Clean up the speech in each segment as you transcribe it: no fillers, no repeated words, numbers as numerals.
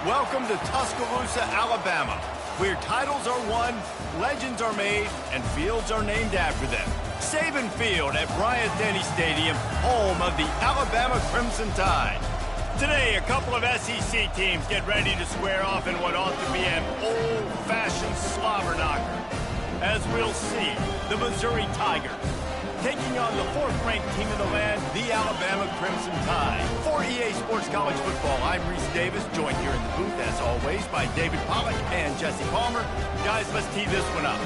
Welcome to Tuscaloosa, Alabama, where titles are won, legends are made, and fields are named after them. Saban Field at Bryant-Denny Stadium, home of the Alabama Crimson Tide. Today, a couple of SEC teams get ready to square off in what ought to be an old-fashioned slobber knocker. As we'll see, the Missouri Tigers taking on the fourth-ranked team in the land, the Alabama Crimson Tide. For EA Sports College Football, I'm Reese Davis, joined here in the booth, as always, by David Pollack and Jesse Palmer. Guys, let's tee this one up.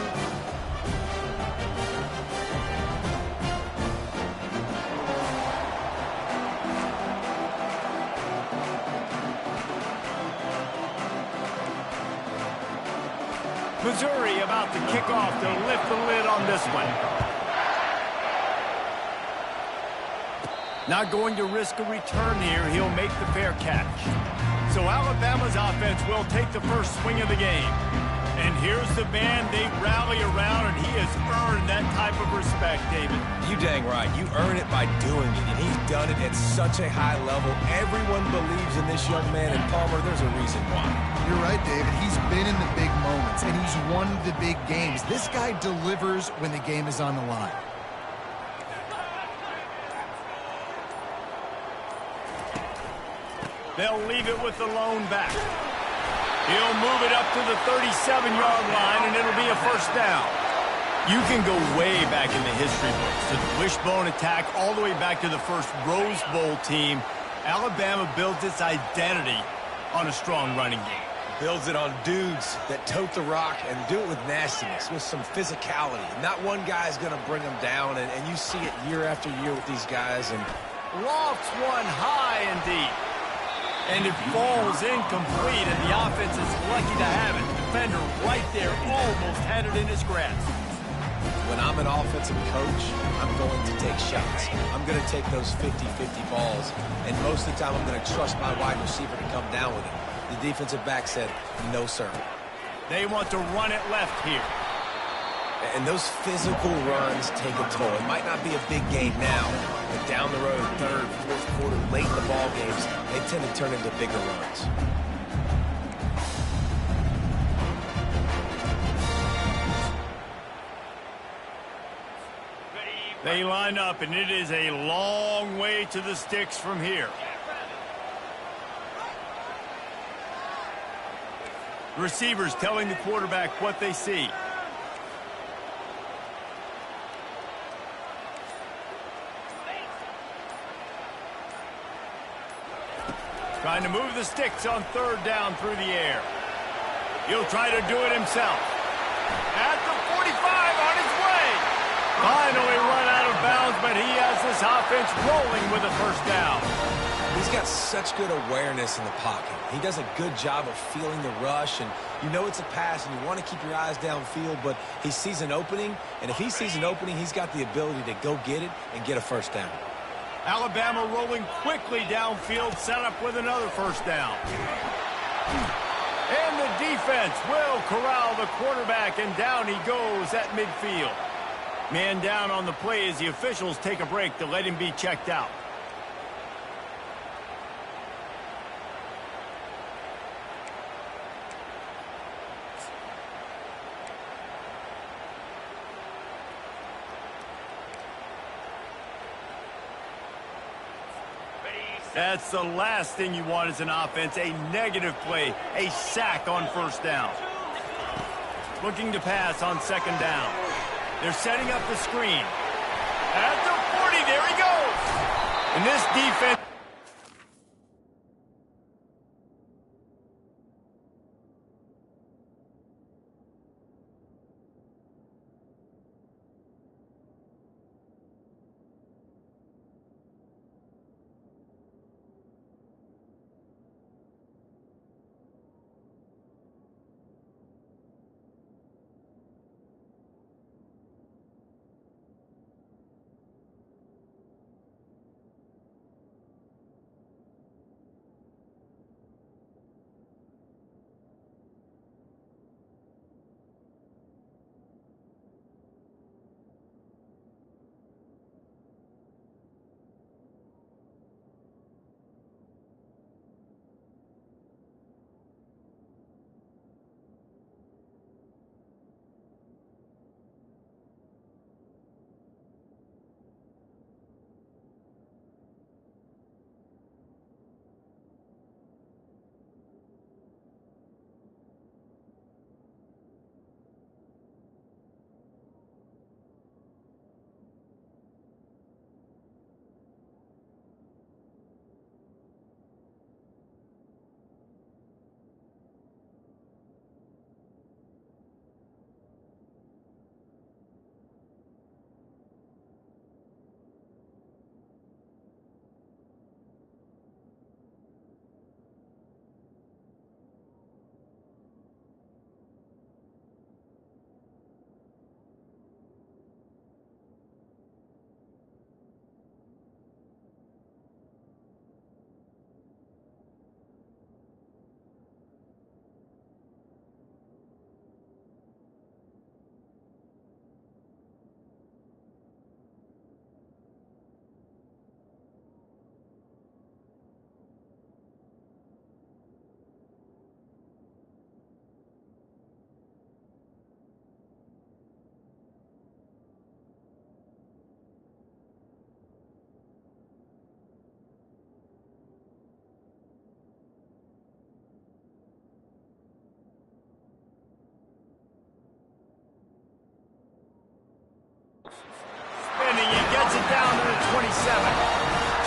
Missouri about to kick off to lift the lid on this one. Not going to risk a return here. He'll make the fair catch. So Alabama's offense will take the first swing of the game. And here's the man they rally around, and he has earned that type of respect, David. You dang right. You earn it by doing it, and he's done it at such a high level. Everyone believes in this young man, and Palmer, there's a reason why. You're right, David. He's been in the big moments, and he's won the big games. This guy delivers when the game is on the line. They'll leave it with the lone back. He'll move it up to the 37-yard line, and it'll be a first down. You can go way back in the history books to the wishbone attack, all the way back to the first Rose Bowl team. Alabama builds its identity on a strong running game. Builds it on dudes that tote the rock and do it with nastiness, with some physicality. Not one guy's going to bring them down, and you see it year after year with these guys. And lofts one high and deep. And it falls incomplete, and the offense is lucky to have it. Defender right there almost had it in his grasp. When I'm an offensive coach, I'm going to take shots. I'm going to take those 50-50 balls, and most of the time I'm going to trust my wide receiver to come down with it. The defensive back said, no, sir. They want to run it left here. And those physical runs take a toll. It might not be a big game now, but down the road, third, fourth quarter, late in the ball games, they tend to turn into bigger runs. They line up, and it is a long way to the sticks from here. Receivers telling the quarterback what they see. Trying to move the sticks on third down through the air. He'll try to do it himself. At the 45, on his way. Finally run out of bounds, but he has this offense rolling with a first down. He's got such good awareness in the pocket. He does a good job of feeling the rush, and you know it's a pass, and you want to keep your eyes downfield, but he sees an opening, and if he sees an opening, he's got the ability to go get it and get a first down. Alabama rolling quickly downfield, set up with another first down. And the defense will corral the quarterback, and down he goes at midfield. Man down on the play as the officials take a break to let him be checked out. That's the last thing you want as an offense, a negative play, a sack on first down. Looking to pass on second down. They're setting up the screen. At the 40, there he goes. And this defense...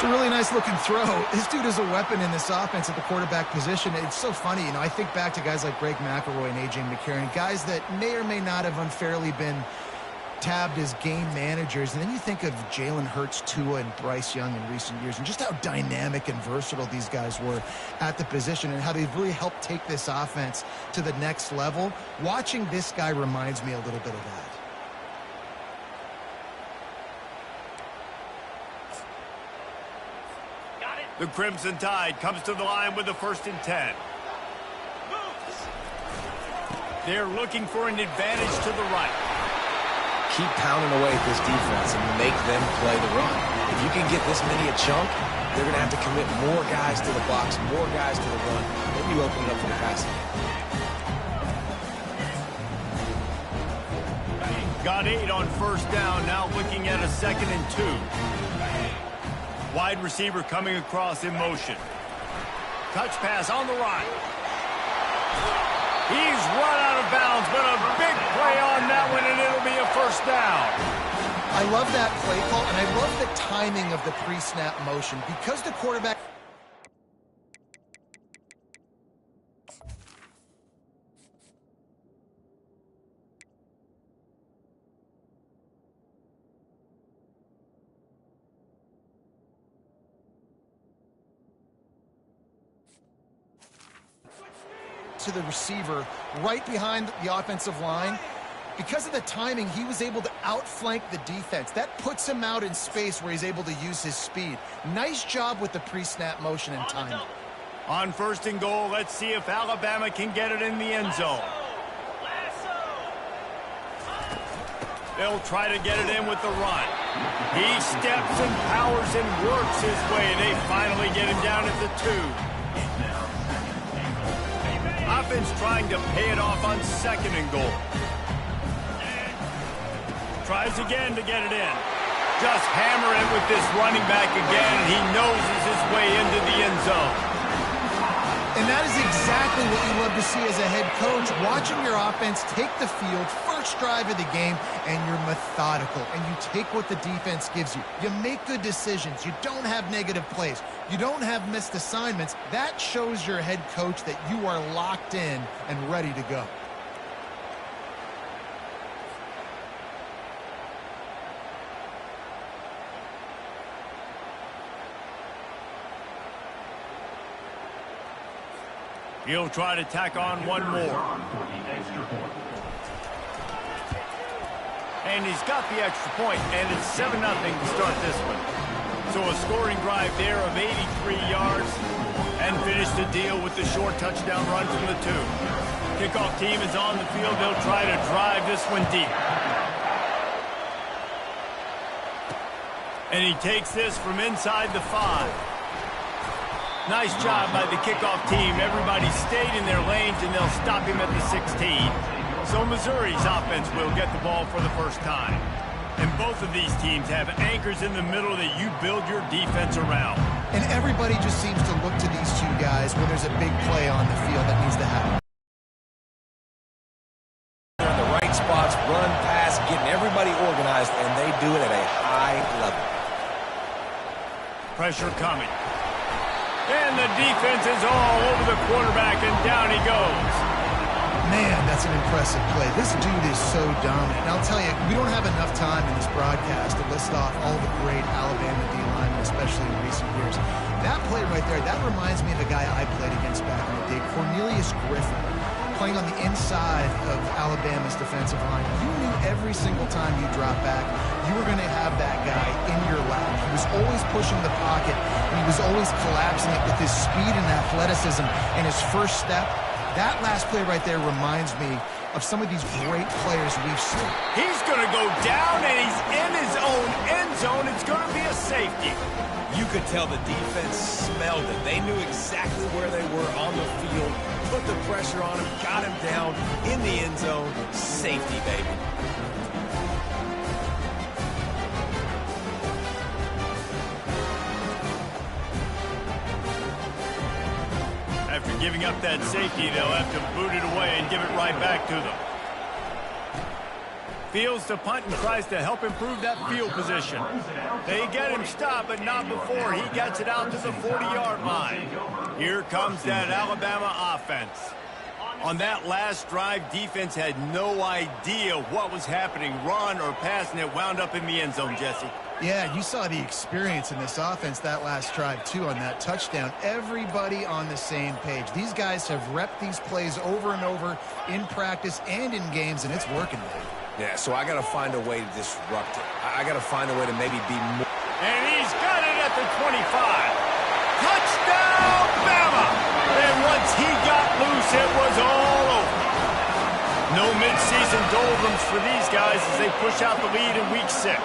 It's a really nice looking throw. This dude is a weapon in this offense at the quarterback position. It's so funny, I think back to guys like Greg McElroy and A.J. McCarron, guys that may or may not have unfairly been tabbed as game managers, and then you think of Jalen Hurts, Tua, and Bryce Young in recent years, and just how dynamic and versatile these guys were at the position and how they've really helped take this offense to the next level. Watching this guy reminds me a little bit of that. The Crimson Tide comes to the line with the 1st and 10. They're looking for an advantage to the right. Keep pounding away at this defense and make them play the run. If you can get this many a chunk, they're going to have to commit more guys to the box, more guys to the run. Then you open it up for the passing game. Got 8 on 1st down, now looking at a 2nd and 2. Wide receiver coming across in motion. Touch pass on the right. He's run out of bounds, but a big play on that one, and it'll be a 1st down. I love that play call, and I love the timing of the pre-snap motion. Because the quarterback... to the receiver right behind the offensive line. Because of the timing, he was able to outflank the defense. That puts him out in space where he's able to use his speed. Nice job with the pre-snap motion and timing. On 1st and goal, let's see if Alabama can get it in the end zone. They'll try to get it in with the run. He steps and powers and works his way. They finally get him down at the 2. Offense trying to pay it off on 2nd and goal. Tries again to get it in. Just hammer it with this running back again, and he noses his way into the end zone. And that is exactly what you love to see as a head coach, watching your offense take the field, first drive of the game, and you're methodical, and you take what the defense gives you. You make good decisions. You don't have negative plays. You don't have missed assignments. That shows your head coach that you are locked in and ready to go. He'll try to tack on one more. And he's got the extra point, and it's 7-0 to start this one. So a scoring drive there of 83 yards, and finish the deal with the short touchdown run from the 2. Kickoff team is on the field. They'll try to drive this one deep. And he takes this from inside the 5. Nice job by the kickoff team. Everybody stayed in their lanes, and they'll stop him at the 16. So Missouri's offense will get the ball for the 1st time. And both of these teams have anchors in the middle that you build your defense around. And everybody just seems to look to these two guys when there's a big play on the field that needs to happen. They're in the right spots, run, pass, getting everybody organized, and they do it at a high level. Pressure coming. And the defense is all over the quarterback, and down he goes. Man, that's an impressive play. This dude is so dominant. And I'll tell you, we don't have enough time in this broadcast to list off all the great Alabama D-linemen, especially in recent years. That play right there, that reminds me of a guy I played against back in the day, Cornelius Griffin, playing on the inside of Alabama's defensive line. You knew every single time you dropped back, you were going to have that guy in your lap. He was always pushing the pocket, and he was always collapsing it with his speed and athleticism and his first step. That last play right there reminds me of some of these great players we've seen. He's going to go down, and he's in his own end zone. It's going to be a safety. You could tell the defense smelled it. They knew exactly where they were on the field, put the pressure on him, got him down in the end zone. Safety, baby. After giving up that safety, they'll have to boot it away and give it right back to them. Fields to punt and tries to help improve that field position. They get him stopped, but not before he gets it out to the 40-yard line. Here comes that Alabama offense. On that last drive, defense had no idea what was happening, run or pass, and it wound up in the end zone, Jesse. Yeah, you saw the experience in this offense that last drive, too, on that touchdown. Everybody on the same page. These guys have repped these plays over and over in practice and in games, and it's working, Dave. Yeah, so I got to find a way to disrupt it. I got to find a way to maybe be more. And he's got it at the 25. Touchdown, Bama! And once he got loose, it was all over. No midseason doldrums for these guys as they push out the lead in Week 6.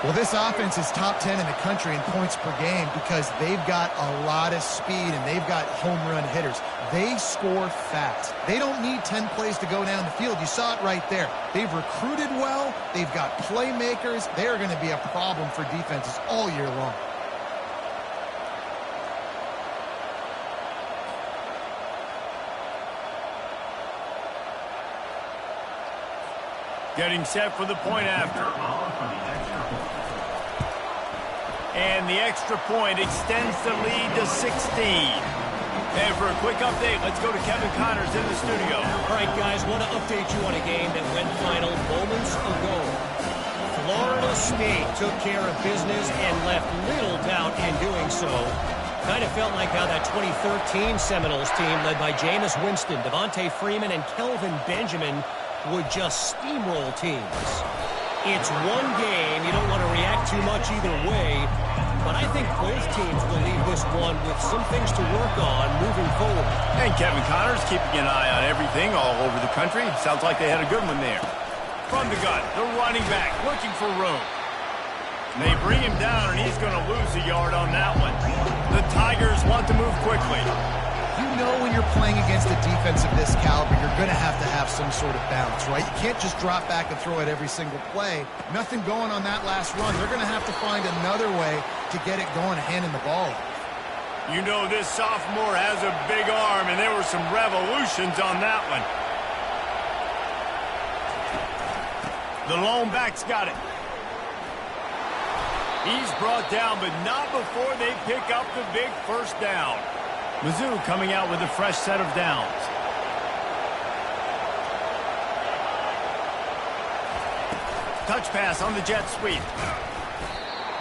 Well, this offense is top 10 in the country in points per game because they've got a lot of speed and they've got home run hitters. They score fast. They don't need 10 plays to go down the field. You saw it right there. They've recruited well. They've got playmakers. They're going to be a problem for defenses all year long. Getting set for the point after. And the extra point extends the lead to 16. And for a quick update, let's go to Kevin Connors in the studio. All right, guys, want to update you on a game that went final moments ago. Florida State took care of business and left little doubt in doing so. Kind of felt like how that 2013 Seminoles team led by Jameis Winston, Devontae Freeman, and Kelvin Benjamin would just steamroll teams. It's one game. You don't want to react too much either way, but I think both teams will leave this one with some things to work on moving forward. And Kevin Connors keeping an eye on everything all over the country. Sounds like they had a good one there. From the gun, the running back looking for room. And they bring him down, and he's going to lose a yard on that one. The Tigers want to move quickly. You know when you're playing against a defense of this caliber, you're going to have some sort of balance, right? You can't just drop back and throw it every single play. Nothing going on that last run. They're going to have to find another way to get it going and handing the ball off. You know this sophomore has a big arm, and there were some revolutions on that one. The lone back's got it. He's brought down, but not before they pick up the big first down. Mizzou coming out with a fresh set of downs. Touch pass on the jet sweep.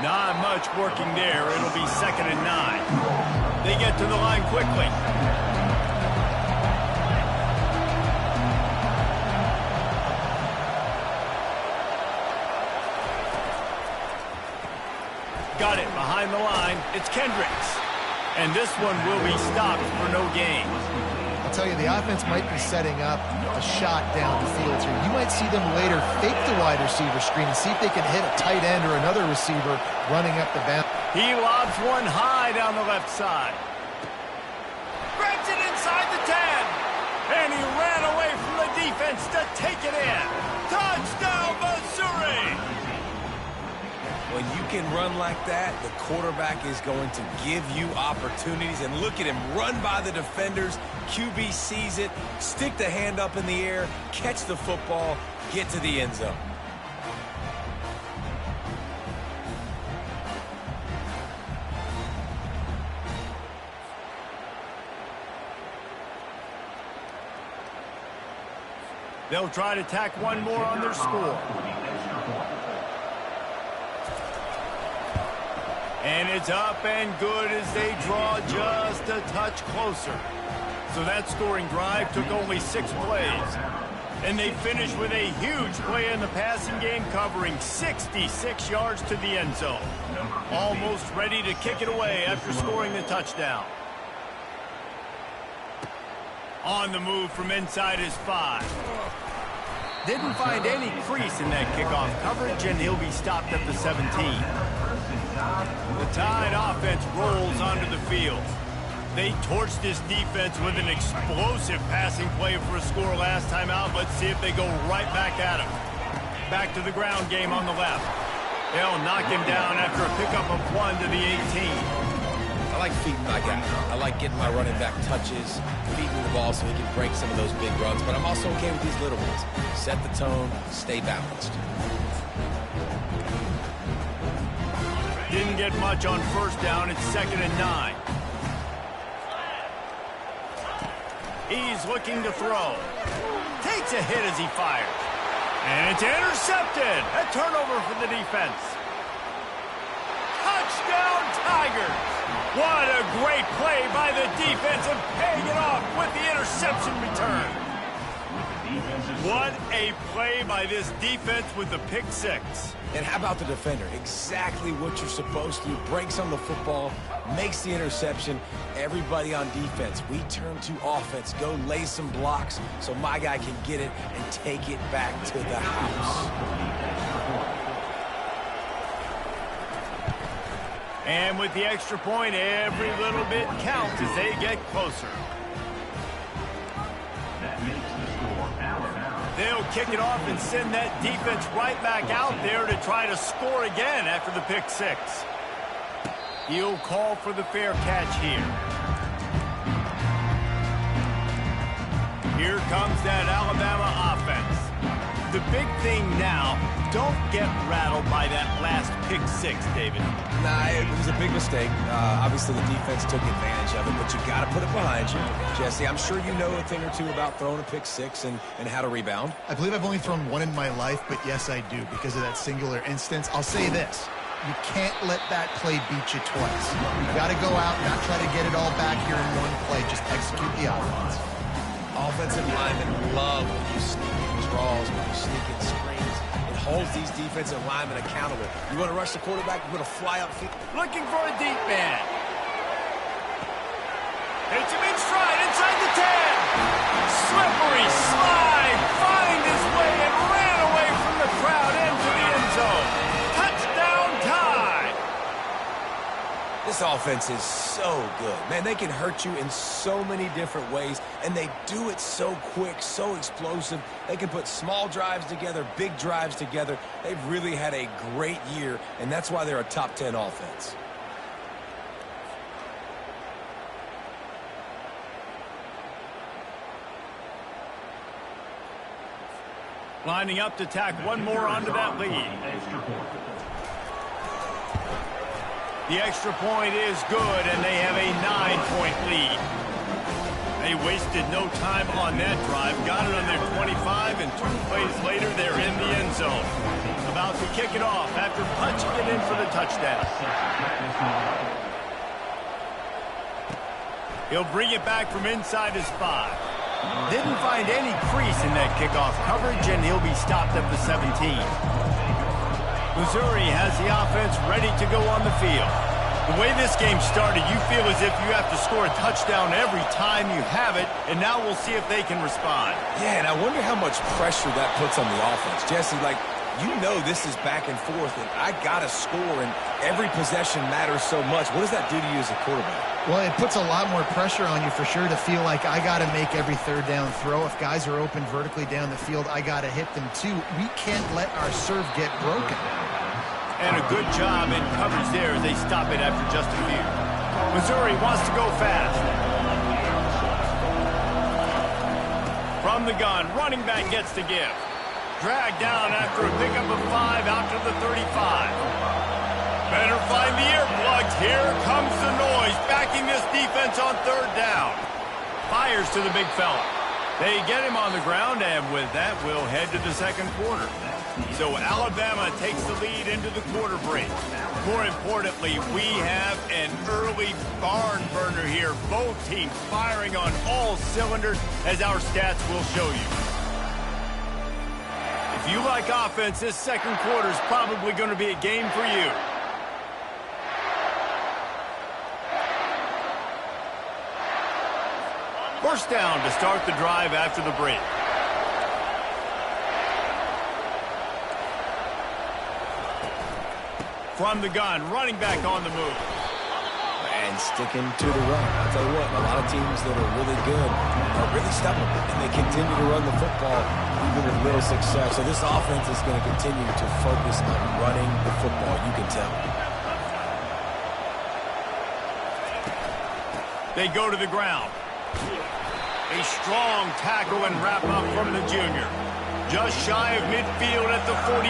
Not much working there. It'll be 2nd and 9. They get to the line quickly. Got it behind the line. It's Kendricks. And this one will be stopped for no gain. I'll tell you, the offense might be setting up a shot down the field here. You might see them later fake the wide receiver screen and see if they can hit a tight end or another receiver running up the bound. He lobs one high down the left side. Grabs it inside the 10. And he ran away from the defense to take it in. Touchdown, Missouri! When you can run like that, the quarterback is going to give you opportunities. And look at him run by the defenders. QB sees it, stick the hand up in the air, catch the football, get to the end zone. They'll try to tack one more on their score. And it's up and good as they draw just a touch closer. So that scoring drive took only 6 plays. And they finished with a huge play in the passing game, covering 66 yards to the end zone. Almost ready to kick it away after scoring the touchdown. On the move from inside his 5. Didn't find any crease in that kickoff coverage, and he'll be stopped at the 17. The Tide offense rolls onto the field. They torched this defense with an explosive passing play for a score last time out. Let's see if they go right back at him. Back to the ground game on the left. They'll knock him down after a pickup of 1 to the 18. like feeding my guy. I like getting my running back touches, feeding the ball so he can break some of those big runs, but I'm also okay with these little ones. Set the tone, stay balanced. Didn't get much on first down. It's 2nd and 9. He's looking to throw. Takes a hit as he fires. And it's intercepted. A turnover for the defense. Touchdown, Tigers. What a great play by the defense and paying it off with the interception return. What a play by this defense with the pick six. And how about the defender? Exactly what you're supposed to do. Breaks on the football, makes the interception. Everybody on defense, we turn to offense. Go lay some blocks so my guy can get it and take it back to the house. And with the extra point, every little bit counts as they get closer. They'll kick it off and send that defense right back out there to try to score again after the pick six. He'll call for the fair catch here. Here comes that Alabama offense. The big thing now, don't get rattled by that last pick six, David. Nah, it was a big mistake. Obviously, the defense took advantage of it, but you got to put it behind you. Jesse, I'm sure you know a thing or two about throwing a pick six and how to rebound. I believe I've only thrown one in my life, but yes, I do because of that singular instance. I'll say this. You can't let that play beat you twice. You got to go out and not try to get it all back here in one play. Just execute the offense. Offensive linemen love when you sneak in draws, when you sneak in screens. It holds these defensive linemen accountable. You want to rush the quarterback, you want to fly upfield. Looking for a deep man. Hits him in stride inside the 10. Slippery slide. Find his way and ran away from the crowd into the end zone. Touchdown tie. This offense is so good. Man, they can hurt you in so many different ways, and they do it so quick, so explosive. They can put small drives together, big drives together. They've really had a great year, and that's why they're a top 10 offense. Lining up to tack one more onto that lead. The extra point is good, and they have a 9-point lead. They wasted no time on that drive. Got it on their 25, and 2 plays later, they're in the end zone. About to kick it off after punching it in for the touchdown. He'll bring it back from inside his 5. Didn't find any crease in that kickoff coverage, and he'll be stopped at the 17. Missouri has the offense ready to go on the field. The way this game started, you feel as if you have to score a touchdown every time you have it, and now we'll see if they can respond. Yeah, and I wonder how much pressure that puts on the offense. Jesse, you know this is back and forth, and I got to score, and every possession matters so much. What does that do to you as a quarterback? Well, it puts a lot more pressure on you for sure to feel like I got to make every third down throw. If guys are open vertically down the field, I got to hit them too. We can't let our serve get broken. And a good job in coverage there as they stop it after just a few. Missouri wants to go fast. From the gun, running back gets to give. Dragged down after a pickup of 5 out to the 35. Better find the earplugs. Here comes the noise, backing this defense on third down. Fires to the big fella. They get him on the ground, and with that, we'll head to the second quarter. So Alabama takes the lead into the quarter break. More importantly, we have an early barn burner here. Both teams firing on all cylinders, as our stats will show you. If you like offense, this second quarter is probably going to be a game for you. First down to start the drive after the break. From the gun, running back on the move. And sticking to the run. I'll tell you what, a lot of teams that are really good are really stubborn, and they continue to run the football even with little success. So this offense is going to continue to focus on running the football. You can tell. They go to the ground. A strong tackle and wrap-up from the junior. Just shy of midfield at the 47.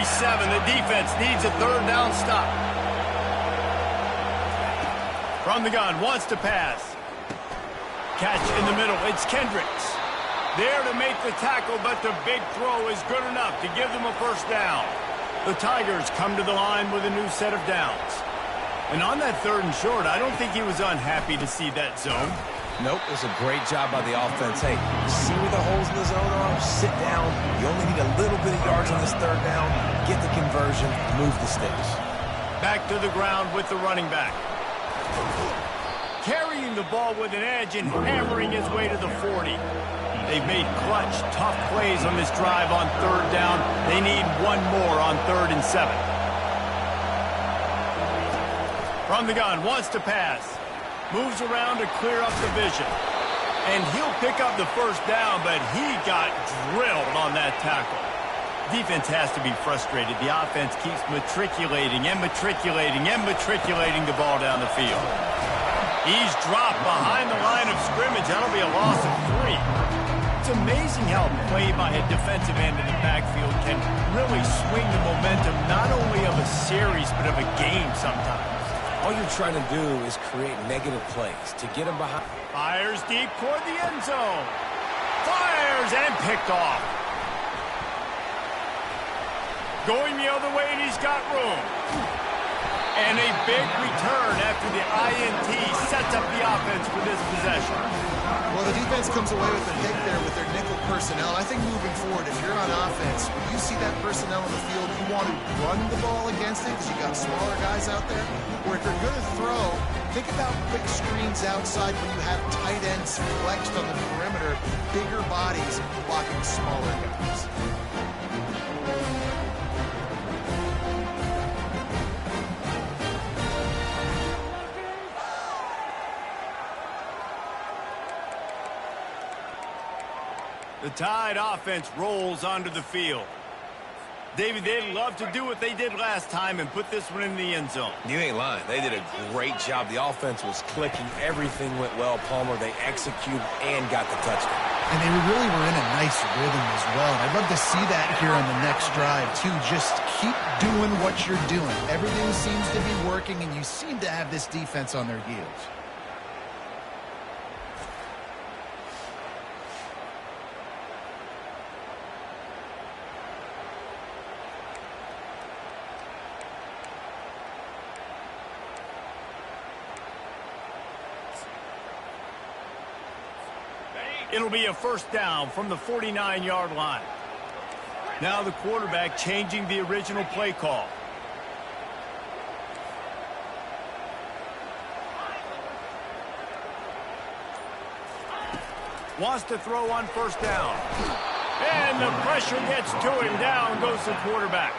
The defense needs a third down stop. From the gun, wants to pass. Catch in the middle. It's Kendricks. There to make the tackle, but the big throw is good enough to give them a first down. The Tigers come to the line with a new set of downs. And on that 3rd and short, I don't think he was unhappy to see that zone. Nope, it was a great job by the offense. Hey, see where the holes in the zone are? Sit down. You only need a little bit of yards on this 3rd down. Get the conversion. Move the sticks. Back to the ground with the running back. Carrying the ball with an edge and hammering his way to the 40. They've made clutch, tough plays on this drive on 3rd down. They need one more on 3rd and 7. From the gun, wants to pass. Moves around to clear up the vision. And he'll pick up the first down, but he got drilled on that tackle. Defense has to be frustrated. The offense keeps matriculating and matriculating and matriculating the ball down the field. He's dropped behind the line of scrimmage. That'll be a loss of 3. It's amazing how play by a defensive end in the backfield can really swing the momentum not only of a series but of a game sometimes. All you're trying to do is create negative plays to get them behind. Fires deep toward the end zone. Fires and picked off. Going the other way, and he's got room. And a big return after the INT sets up the offense for this possession. Well, the defense comes away with a pick there with their nickel personnel. I think moving forward, if you're on offense, when you see that personnel in the field, you want to run the ball against it because you got smaller guys out there. Or if you're going to throw, think about quick screens outside when you have tight ends flexed on the perimeter, bigger bodies blocking smaller guys. The Tide offense rolls onto the field. David, they'd love to do what they did last time and put this one in the end zone. You ain't lying. They did a great job. The offense was clicking. Everything went well. Palmer, they executed and got the touchdown. And they really were in a nice rhythm as well. And I'd love to see that here on the next drive, too. Just keep doing what you're doing. Everything seems to be working, and you seem to have this defense on their heels. It'll be a first down from the 49-yard line. Now the quarterback changing the original play call. Wants to throw on first down. And the pressure gets to him. Down goes the quarterback.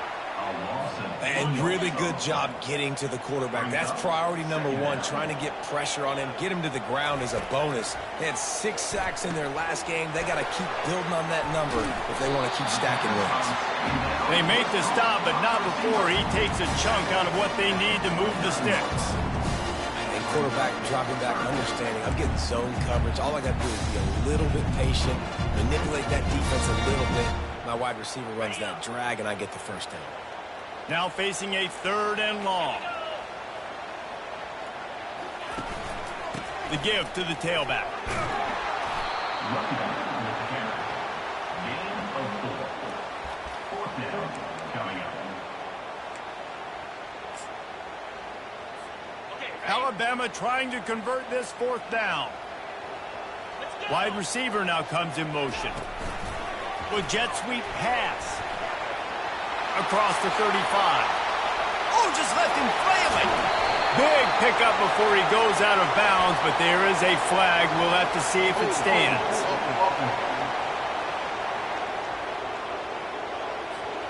And really good job getting to the quarterback. That's priority number 1, trying to get pressure on him. Get him to the ground is a bonus. They had 6 sacks in their last game. They got to keep building on that number if they want to keep stacking wins. They make the stop, but not before he takes a chunk out of what they need to move the sticks. And quarterback dropping back, understanding. I'm getting zone coverage. All I got to do is be a little bit patient, manipulate that defense a little bit. My wide receiver runs that drag, and I get the first down. Now facing a 3rd and long. The give to the tailback. Alabama trying to convert this 4th down. Wide receiver now comes in motion. With jet sweep pass. Across the 35. Oh, just left him flailing. Big pickup before he goes out of bounds, but there is a flag. We'll have to see if it stands.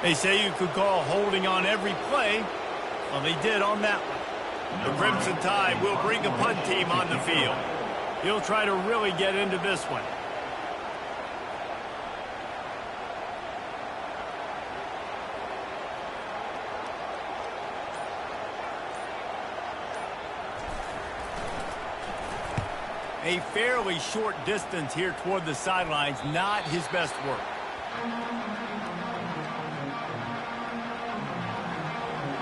They say you could call holding on every play. Well, they did on that one. The Crimson Tide will bring the punt team on the field. He'll try to really get into this one. A fairly short distance here toward the sidelines, not his best work.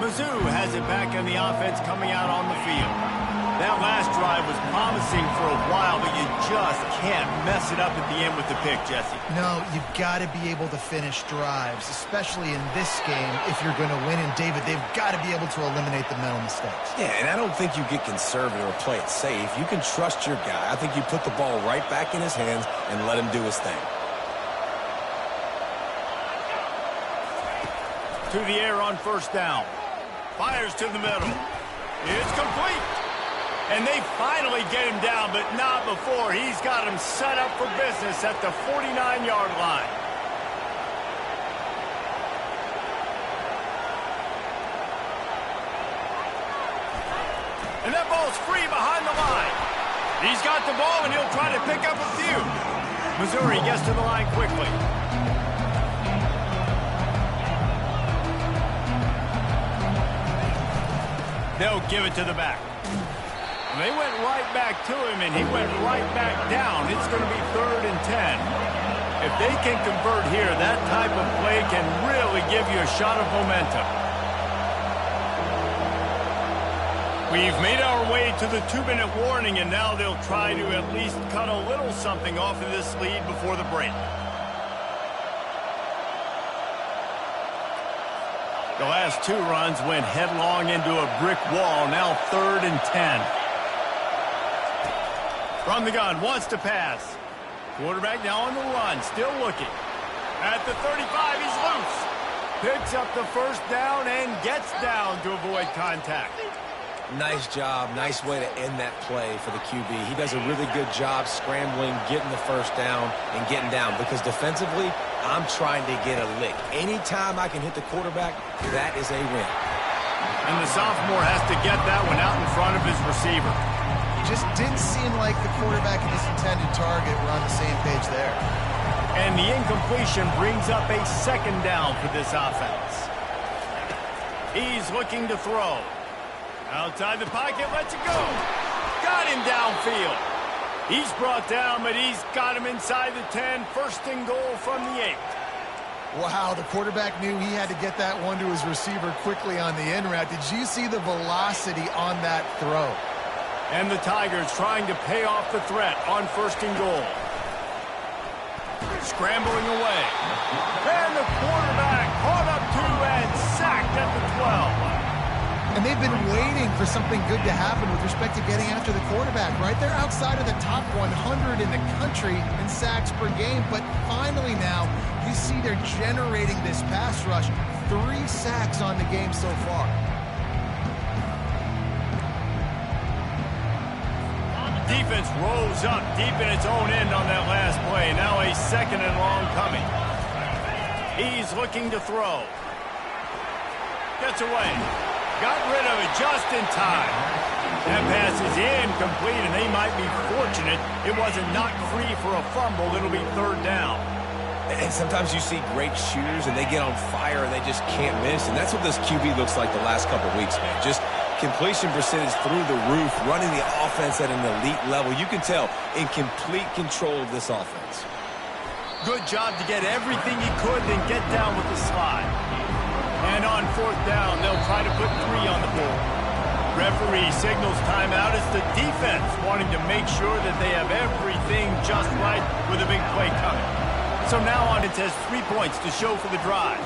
Mizzou has it back in the offense coming out on the field. That last drive was promising for a while, but you just can't mess it up at the end with the pick, Jesse. No, you've got to be able to finish drives, especially in this game if you're going to win. And, David, they've got to be able to eliminate the mental mistakes. Yeah, and I don't think you get conservative or play it safe. You can trust your guy. I think you put the ball right back in his hands and let him do his thing. To the air on first down. Fires to the middle. It's complete. And they finally get him down, but not before. He's got him set up for business at the 49-yard line. And that ball's free behind the line. He's got the ball, and he'll try to pick up a few. Missouri gets to the line quickly. They'll give it to the back. They went right back to him, and he went right back down. It's going to be 3rd and 10. If they can convert here, that type of play can really give you a shot of momentum. We've made our way to the 2-minute warning, and now they'll try to at least cut a little something off of this lead before the break. The last 2 runs went headlong into a brick wall. Now 3rd and 10. From the gun, wants to pass. Quarterback now on the run, still looking. At the 35, he's loose. Picks up the first down and gets down to avoid contact. Nice job. Nice way to end that play for the QB. He does a really good job scrambling, getting the first down, and getting down. Because defensively, I'm trying to get a lick. Anytime I can hit the quarterback, that is a win. And the sophomore has to get that one out in front of his receiver. Just didn't seem like the quarterback and his intended target were on the same page there. And the incompletion brings up a 2nd down for this offense. He's looking to throw. Outside the pocket, lets it go. Got him downfield. He's brought down, but he's got him inside the 10. 1st and goal from the 8. Wow, the quarterback knew he had to get that one to his receiver quickly on the in route. Did you see the velocity on that throw? And the Tigers trying to pay off the threat on 1st and goal. Scrambling away. And the quarterback caught up to and sacked at the 12. And they've been waiting for something good to happen with respect to getting after the quarterback, right? They're outside of the top 100 in the country in sacks per game, but finally now you see they're generating this pass rush. 3 sacks on the game so far. Defense rolls up deep in its own end on that last play. Now a 2nd and long coming. He's looking to throw. Gets away. Got rid of it just in time. That pass is incomplete, and they might be fortunate it wasn't knocked free for a fumble. It'll be 3rd down. And sometimes you see great shooters, and they get on fire, and they just can't miss. And that's what this QB looks like the last couple of weeks, man. Just completion percentage through the roof, running the offense at an elite level. You can tell in complete control of this offense. Good job to get everything he could, then get down with the slide. And on 4th down, they'll try to put 3 on the board. Referee signals timeout. It's the defense wanting to make sure that they have everything just right with a big play coming. So now on, it says 3 points to show for the drive.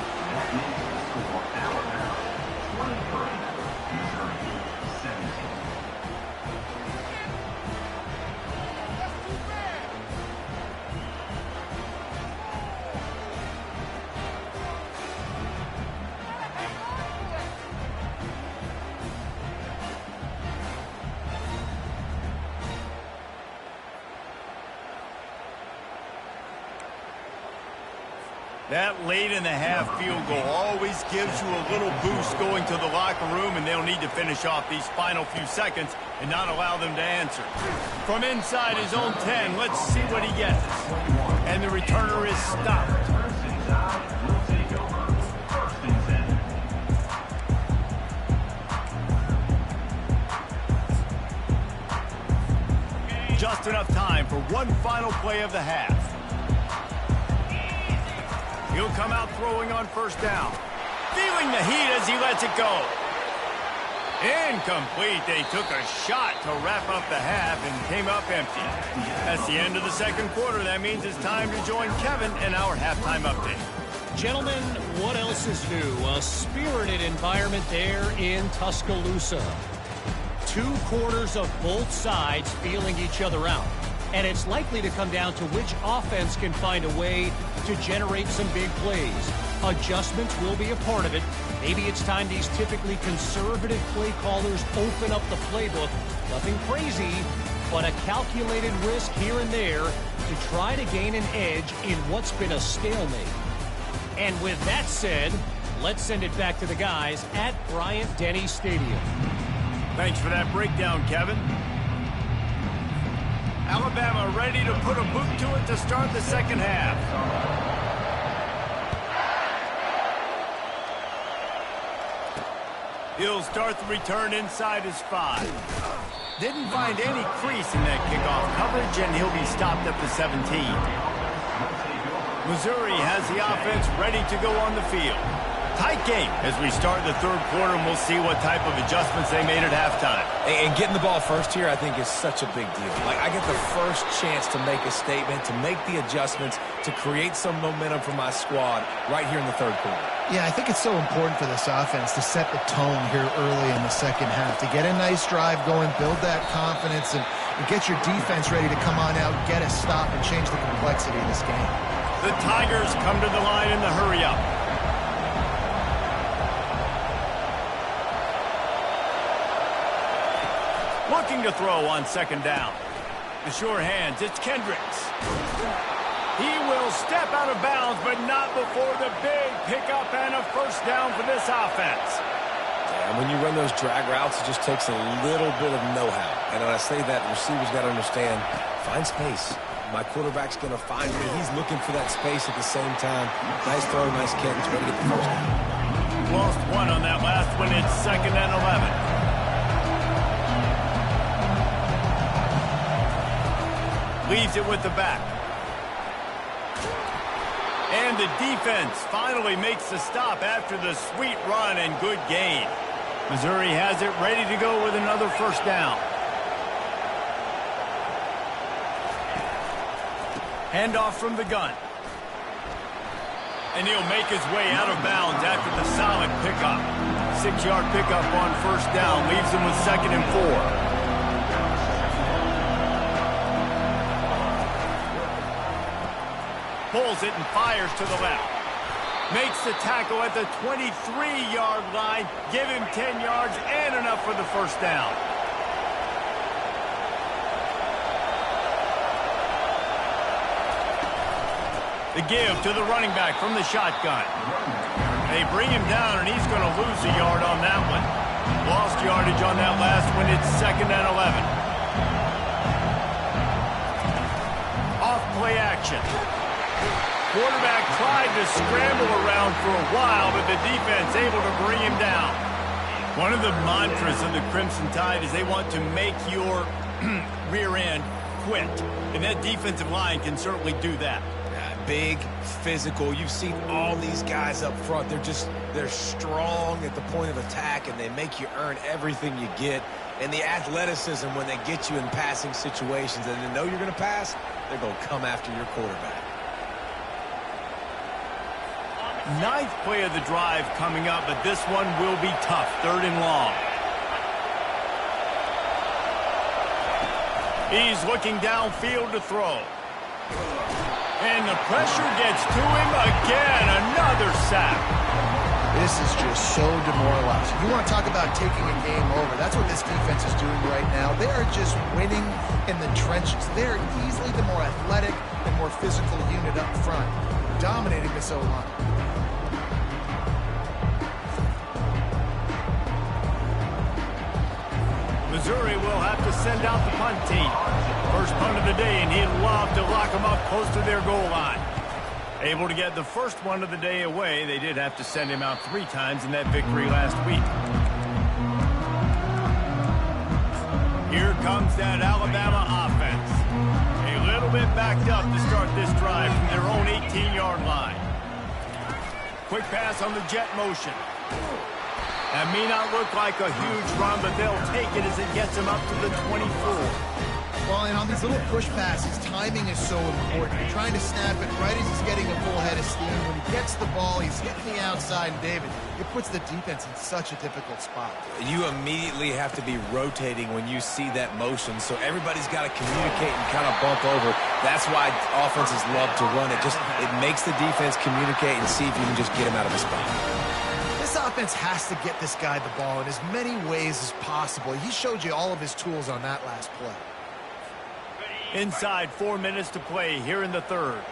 That late in the half field goal always gives you a little boost going to the locker room, and they'll need to finish off these final few seconds and not allow them to answer. From inside his own 10, let's see what he gets. And the returner is stopped. Just just enough time for one final play of the half. He'll come out throwing on first down. Feeling the heat as he lets it go. Incomplete. They took a shot to wrap up the half and came up empty. That's the end of the second quarter. That means it's time to join Kevin in our halftime update. Gentlemen, what else is new? A spirited environment there in Tuscaloosa. 2 quarters of both sides feeling each other out. And it's likely to come down to which offense can find a way to generate some big plays. Adjustments will be a part of it. Maybe it's time these typically conservative play callers open up the playbook. Nothing crazy, but a calculated risk here and there to try to gain an edge in what's been a stalemate. And with that said, let's send it back to the guys at Bryant-Denny Stadium. Thanks for that breakdown, Kevin. Alabama ready to put a boot to it to start the second half. He'll start the return inside his 5. Didn't find any crease in that kickoff coverage, and he'll be stopped at the 17. Missouri has the offense ready to go on the field. Tight game as we start the third quarter, and we'll see what type of adjustments they made at halftime. And getting the ball first here, I think, is such a big deal. Like, I get the first chance to make a statement, to make the adjustments, to create some momentum for my squad right here in the third quarter. Yeah, I think it's so important for this offense to set the tone here early in the second half, to get a nice drive going, build that confidence, and get your defense ready to come on out, get a stop, and change the complexity of this game. The Tigers come to the line in the hurry-up. Looking to throw on second down. The sure hands, it's Kendricks. He will step out of bounds, but not before the big pickup and a first down for this offense. And when you run those drag routes, it just takes a little bit of know-how. And when I say that, the receivers got to understand, find space. My quarterback's going to find me. He's looking for that space at the same time. Nice throw, nice catch. Way to get the first down. Lost one on that last one. It's 2nd and 11. Leaves it with the back. And the defense finally makes the stop after the sweet run and good gain. Missouri has it ready to go with another first down. Handoff from the gun. And he'll make his way out of bounds after the solid pickup. 6-yard pickup on first down. Leaves him with 2nd and 4. Pulls it and fires to the left. Makes the tackle at the 23-yard line. Give him 10 yards and enough for the first down. The give to the running back from the shotgun. They bring him down, and he's going to lose a yard on that one. Lost yardage on that last one. It's 2nd and 11. Off play action. Quarterback tried to scramble around for a while, but the defense able to bring him down. One of the mantras of the Crimson Tide is they want to make your rear end quit. And that defensive line can certainly do that. Big, physical. You've seen all these guys up front. They're strong at the point of attack, and they make you earn everything you get. And the athleticism when they get you in passing situations and they know you're going to pass, they're going to come after your quarterback. 9th play of the drive coming up, but this one will be tough. 3rd and long. He's looking downfield to throw. And the pressure gets to him again. Another sack. This is just so demoralizing. You want to talk about taking a game over. That's what this defense is doing right now. They are just winning in the trenches. They're easily the more athletic and more physical unit up front, dominating this O-line. Missouri will have to send out the punt team. First punt of the day, and he'd love to lock them up close to their goal line. Able to get the first one of the day away. They did have to send him out 3 times in that victory last week. Here comes that Alabama offense. bit backed up to start this drive from their own 18-yard line. Quick pass on the jet motion. That may not look like a huge run, but they'll take it as it gets them up to the 24. Well, and on these little push passes, timing is so important. You're trying to snap it right as he's getting a full head of steam. When he gets the ball, he's hitting the outside, and David, it puts the defense in such a difficult spot. You immediately have to be rotating when you see that motion, so everybody's got to communicate and kind of bump over. That's why offenses love to run it. It makes the defense communicate and see if you can just get him out of a spot. This offense has to get this guy the ball in as many ways as possible. He showed you all of his tools on that last play. Inside 4 minutes to play here in the third.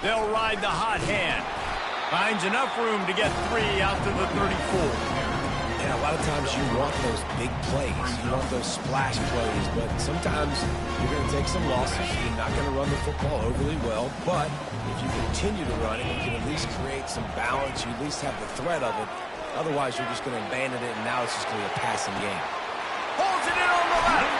They'll ride the hot hand. Finds enough room to get 3 out to the 34. Yeah, a lot of times you want those big plays. You want those splash plays, but sometimes you're going to take some losses. You're not going to run the football overly well, but if you continue to run it, you can at least create some balance. You at least have the threat of it. Otherwise, you're just going to abandon it, and now it's just going to be a passing game. Holds it in on the left.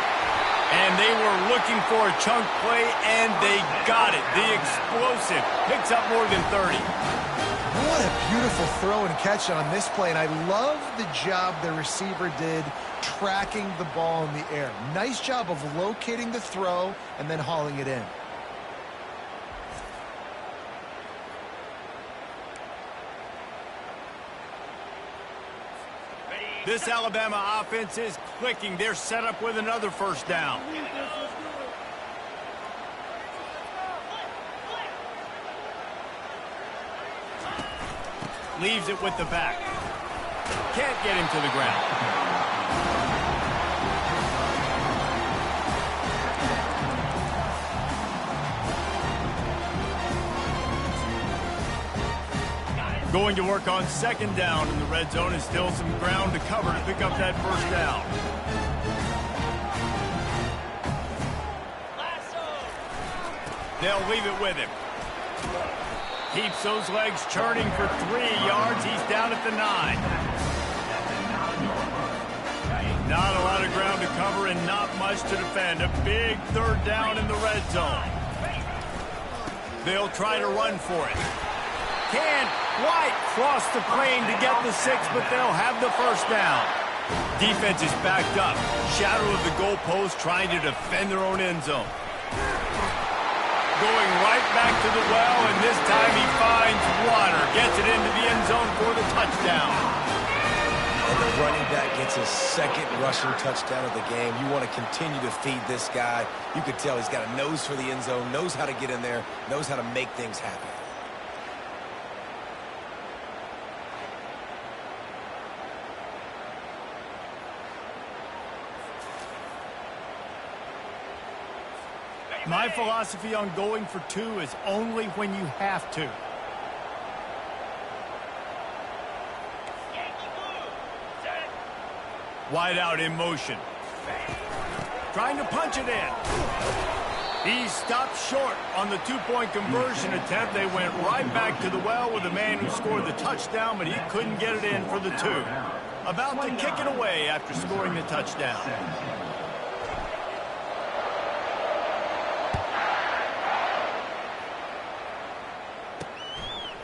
And they were looking for a chunk play, and they got it. The explosive picks up more than 30. What a beautiful throw and catch on this play, and I love the job the receiver did tracking the ball in the air. Nice job of locating the throw and then hauling it in. This Alabama offense is clicking. They're set up with another first down. Leaves it with the back. Can't get him to the ground. Going to work on second down in the red zone, and still some ground to cover to pick up that first down. They'll leave it with him. Keeps those legs churning for 3 yards. He's down at the 9. Not a lot of ground to cover and not much to defend. A big third down in the red zone. They'll try to run for it. Can White cross the plane to get the 6, but they'll have the first down. Defense is backed up. Shadow of the goalpost, trying to defend their own end zone. Going right back to the well, and this time he finds water. Gets it into the end zone for the touchdown. And the running back gets his second rushing touchdown of the game. You want to continue to feed this guy. You could tell he's got a nose for the end zone, knows how to get in there, knows how to make things happen. My philosophy on going for 2 is only when you have to. Wide out in motion. Trying to punch it in. He stopped short on the 2-point conversion attempt. They went right back to the well with the man who scored the touchdown, but he couldn't get it in for the 2. About to kick it away after scoring the touchdown.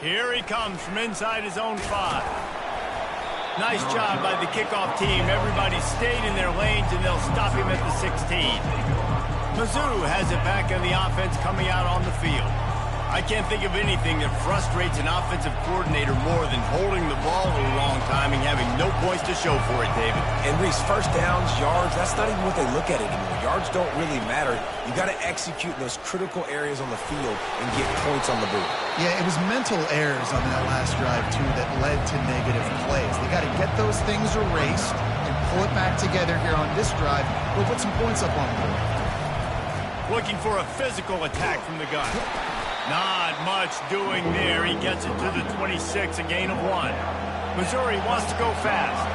Here he comes from inside his own 5. Nice job by the kickoff team. Everybody stayed in their lanes, and they'll stop him at the 16. Mizzou has it back on the offense coming out on the field. I can't think of anything that frustrates an offensive coordinator more than holding the ball a long time and having no points to show for it, David. And Reese, first downs, yards, that's not even what they look at anymore. Yards don't really matter. You got to execute those critical areas on the field and get points on the board. Yeah, it was mental errors on that last drive, too, that led to negative plays. They got to get those things erased and pull it back together here on this drive. We'll put some points up on the board. Looking for a physical attack from the gun. Not much doing there. He gets it to the 26, a gain of 1. Missouri wants to go fast.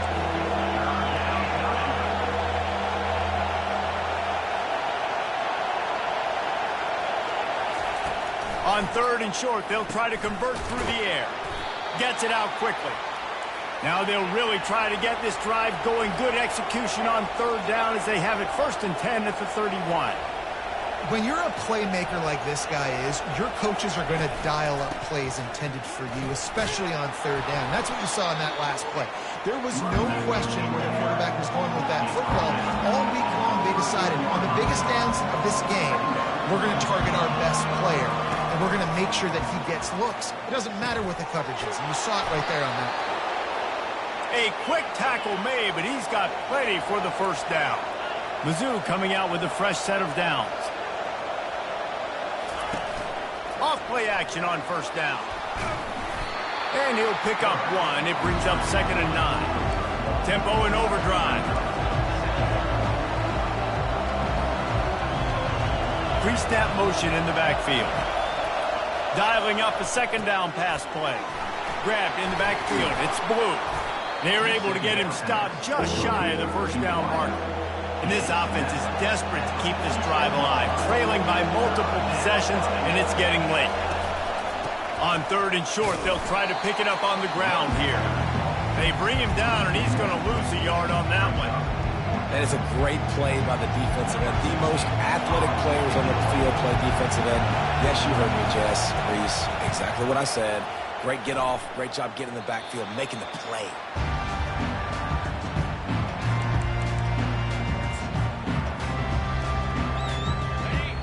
On 3rd and short, they'll try to convert through the air. Gets it out quickly. Now they'll really try to get this drive going. Good execution on third down as they have it 1st and 10 at the 31. When you're a playmaker like this guy is, your coaches are going to dial up plays intended for you, especially on third down. That's what you saw in that last play. There was no question where the quarterback was going with that football. All week long, they decided on the biggest downs of this game, we're going to target our best player, and we're going to make sure that he gets looks. It doesn't matter what the coverage is, and you saw it right there on that. A quick tackle made, but he's got plenty for the 1st down. Mizzou coming out with a fresh set of downs. Off play action on 1st down. And he'll pick up 1. It brings up 2nd and 9. Tempo and overdrive. Pre-snap motion in the backfield. Dialing up a 2nd down pass play. Grabbed in the backfield. It's Blue. They're able to get him stopped just shy of the 1st down marker. And this offense is desperate to keep this drive alive, trailing by multiple possessions, and it's getting late. On 3rd and short, they'll try to pick it up on the ground here. They bring him down, and he's going to lose a yard on that one. That is a great play by the defensive end. The most athletic players on the field play defensive end. Yes, you heard me, Jess, Reese. Exactly what I said. Great get off. Great job getting in the backfield, making the play.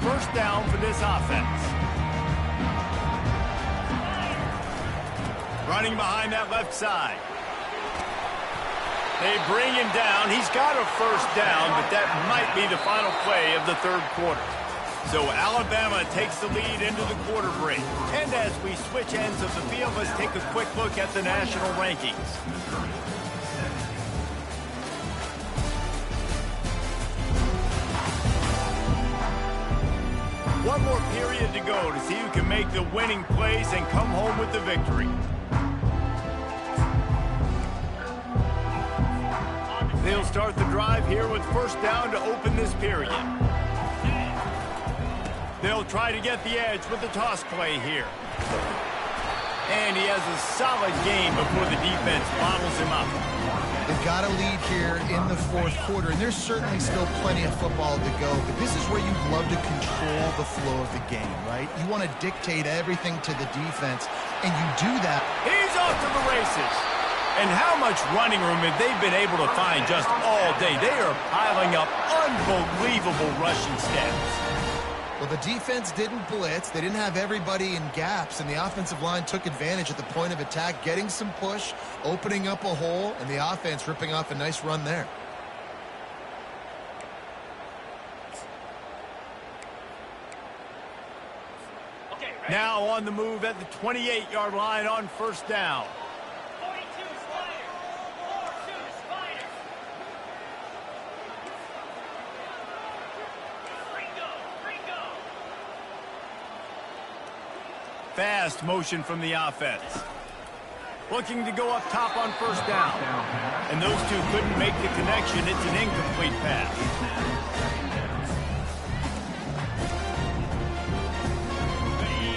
1st down for this offense. Running behind that left side. They bring him down. He's got a 1st down, but that might be the final play of the 3rd quarter. So Alabama takes the lead into the quarter break. And as we switch ends of the field, let's take a quick look at the national rankings. One more period to go to see who can make the winning plays and come home with the victory. They'll start the drive here with 1st down to open this period. They'll try to get the edge with the toss play here. And he has a solid game before the defense bottles him up. They've got a lead here in the 4th quarter, and there's certainly still plenty of football to go, but this is where you'd love to control the flow of the game, right? You want to dictate everything to the defense, and you do that. He's off to the races. And how much running room have they been able to find just all day? They are piling up unbelievable rushing stats. Well, the defense didn't blitz. They didn't have everybody in gaps, and the offensive line took advantage at the point of attack, getting some push, opening up a hole, and the offense ripping off a nice run there. Now on the move at the 28-yard line on 1st down. Fast motion from the offense. Looking to go up top on 1st down. And those two couldn't make the connection. It's an incomplete pass.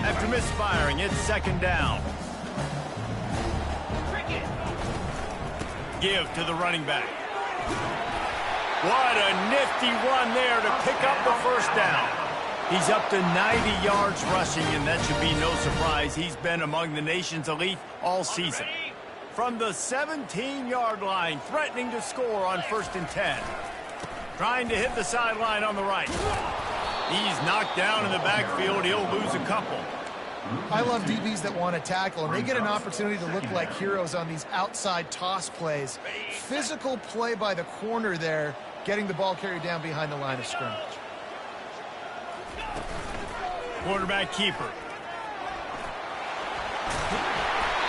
After misfiring, it's 2nd down. Give to the running back. What a nifty run there to pick up the 1st down. He's up to 90 yards rushing, and that should be no surprise. He's been among the nation's elite all season. From the 17-yard line, threatening to score on 1st and 10. Trying to hit the sideline on the right. He's knocked down in the backfield. He'll lose a couple. I love DBs that want to tackle, and they get an opportunity to look like heroes on these outside toss plays. Physical play by the corner there, getting the ball carried down behind the line of scrimmage. Quarterback keeper.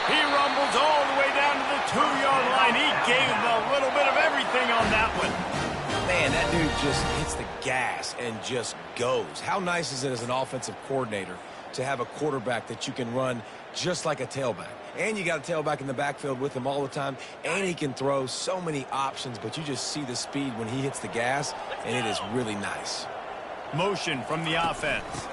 He rumbles all the way down to the 2-yard line. He gave him a little bit of everything on that one. Man, that dude just hits the gas and just goes. How nice is it as an offensive coordinator to have a quarterback that you can run just like a tailback? And you got a tailback in the backfield with him all the time, and he can throw so many options, but you just see the speed when he hits the gas, and it is really nice. Motion from the offense.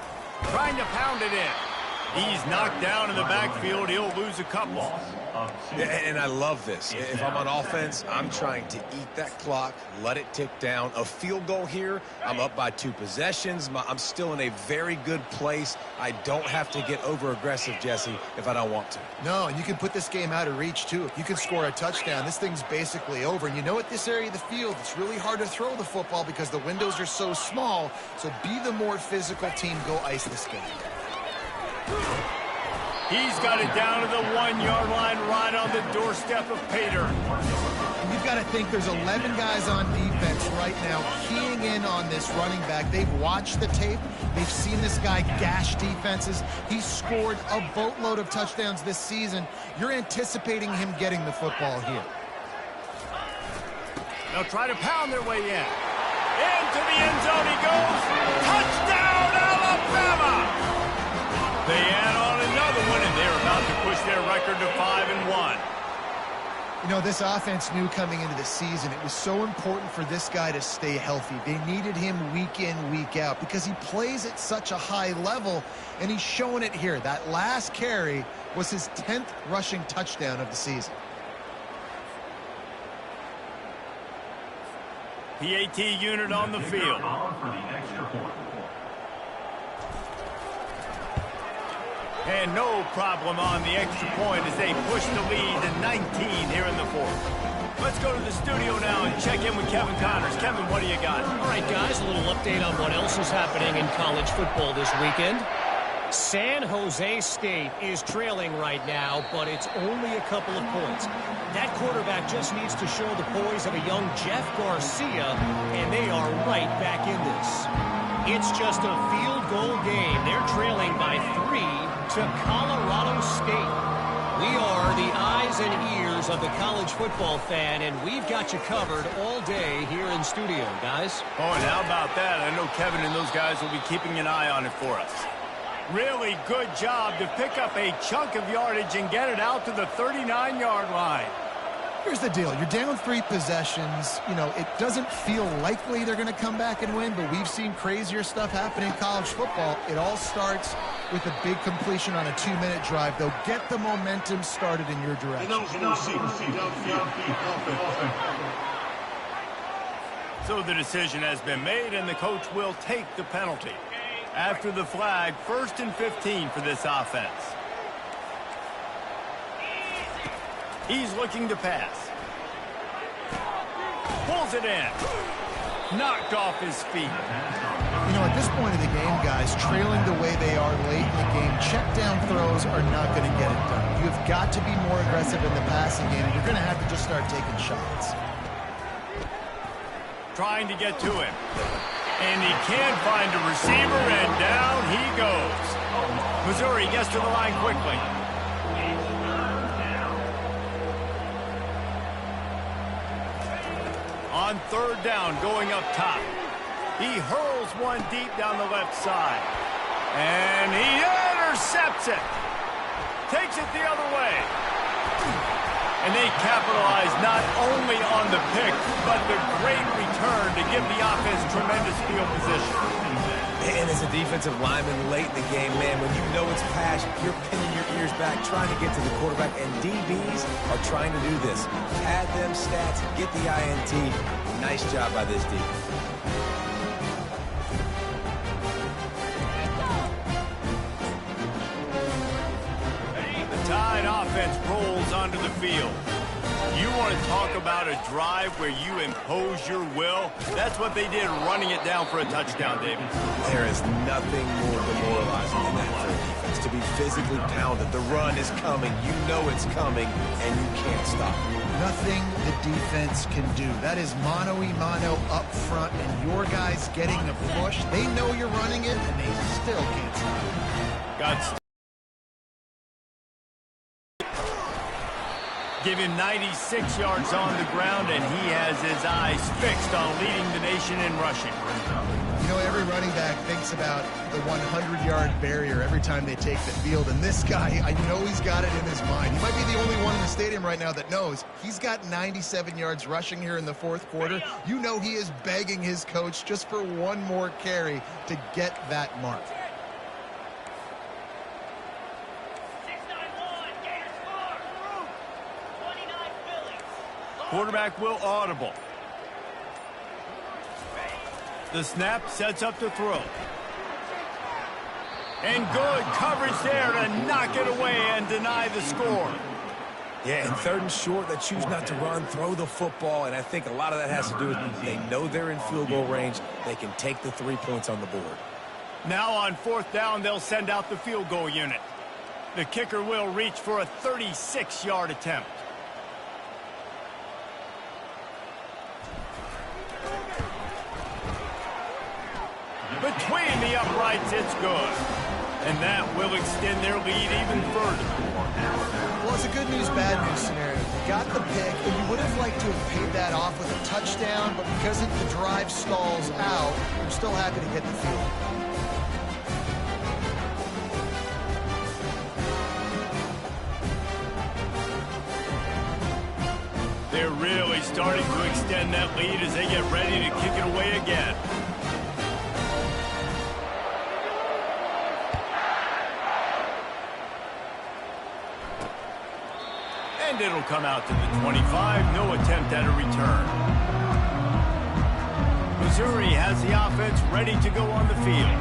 Trying to pound it in. He's knocked down in the backfield. He'll lose a couple. And I love this. If I'm on offense, I'm trying to eat that clock, let it tick down. A field goal here, I'm up by 2 possessions. I'm still in a very good place. I don't have to get over-aggressive, Jesse, if I don't want to. No, and you can put this game out of reach, too. If you can score a touchdown, this thing's basically over. And you know, at this area of the field, it's really hard to throw the football because the windows are so small. So be the more physical team. Go ice this game. He's got it down to the 1-yard line right on the doorstep of Pater. You've got to think there's 11 guys on defense right now keying in on this running back. They've watched the tape. They've seen this guy gash defenses. He's scored a boatload of touchdowns this season. You're anticipating him getting the football here. They'll try to pound their way in. Into the end zone he goes. Touchdown, Alabama! They add on another one, and they're about to push their record to 5-1. You know, this offense knew coming into the season it was so important for this guy to stay healthy. They needed him week in, week out because he plays at such a high level, and he's showing it here. That last carry was his 10th rushing touchdown of the season. PAT unit on the field. And no problem on the extra point as they push the lead to 19 here in the 4th. Let's go to the studio now and check in with Kevin Connors. Kevin, what do you got? All right, guys, a little update on what else is happening in college football this weekend. San Jose State is trailing right now, but it's only a couple of points. That quarterback just needs to show the poise of a young Jeff Garcia, and they are right back in this. It's just a field goal game. They're trailing by 3 to Colorado State. We are the eyes and ears of the college football fan, and we've got you covered all day here in studio, guys. Oh, and how about that? I know Kevin and those guys will be keeping an eye on it for us. Really good job to pick up a chunk of yardage and get it out to the 39-yard line. Here's the deal. You're down 3 possessions. You know, it doesn't feel likely they're going to come back and win, but we've seen crazier stuff happen in college football. It all starts with a big completion on a 2-minute drive. They'll get the momentum started in your direction. So the decision has been made, and the coach will take the penalty. After the flag, 1st and 15 for this offense. He's looking to pass. Pulls it in. Knocked off his feet. You know, at this point of the game, guys, trailing the way they are late in the game, check down throws are not going to get it done. You have got to be more aggressive in the passing game. You're going to have to just start taking shots. Trying to get to him. And he can't find a receiver, and down he goes. Missouri gets to the line quickly. On 3rd down, going up top. He hurls one deep down the left side. And he intercepts it. Takes it the other way. And they capitalize not only on the pick, but the great return to give the offense tremendous field position. And as a defensive lineman late in the game, man, when you know it's pass, you're pinning your ears back, trying to get to the quarterback, and DBs are trying to do this. Add them stats, get the INT. Nice job by this defense. The Tide offense rolls onto the field. You want to talk about a drive where you impose your will? That's what they did, running it down for a touchdown, David. There is nothing more demoralizing than that for a defense. To be physically pounded. The run is coming. You know it's coming, and you can't stop it. Nothing the defense can do. That is mano-a-mano up front, and your guys getting the push. They know you're running it, and they still can't stop it. Got give him 96 yards on the ground, and he has his eyes fixed on leading the nation in rushing. You know, every running back thinks about the 100-yard barrier every time they take the field, and this guy, I know he's got it in his mind. He might be the only one in the stadium right now that knows he's got 97 yards rushing here in the 4th quarter. You know he is begging his coach just for one more carry to get that mark. Quarterback will audible. The snap sets up the throw. And good coverage there to knock it away and deny the score. Yeah, and 3rd and short, they choose not to run, throw the football, and I think a lot of that has to do with they know they're in field goal range. They can take the 3 points on the board. Now on 4th down, they'll send out the field goal unit. The kicker will reach for a 36-yard attempt. Between the uprights, it's good. And that will extend their lead even further. Well, it's a good news, bad news scenario. You got the pick, and you would have liked to have paid that off with a touchdown, but because the drive stalls out, you're still happy to get the field. They're really starting to extend that lead as they get ready to kick it away again. And it'll come out to the 25. No attempt at a return. Missouri has the offense ready to go on the field.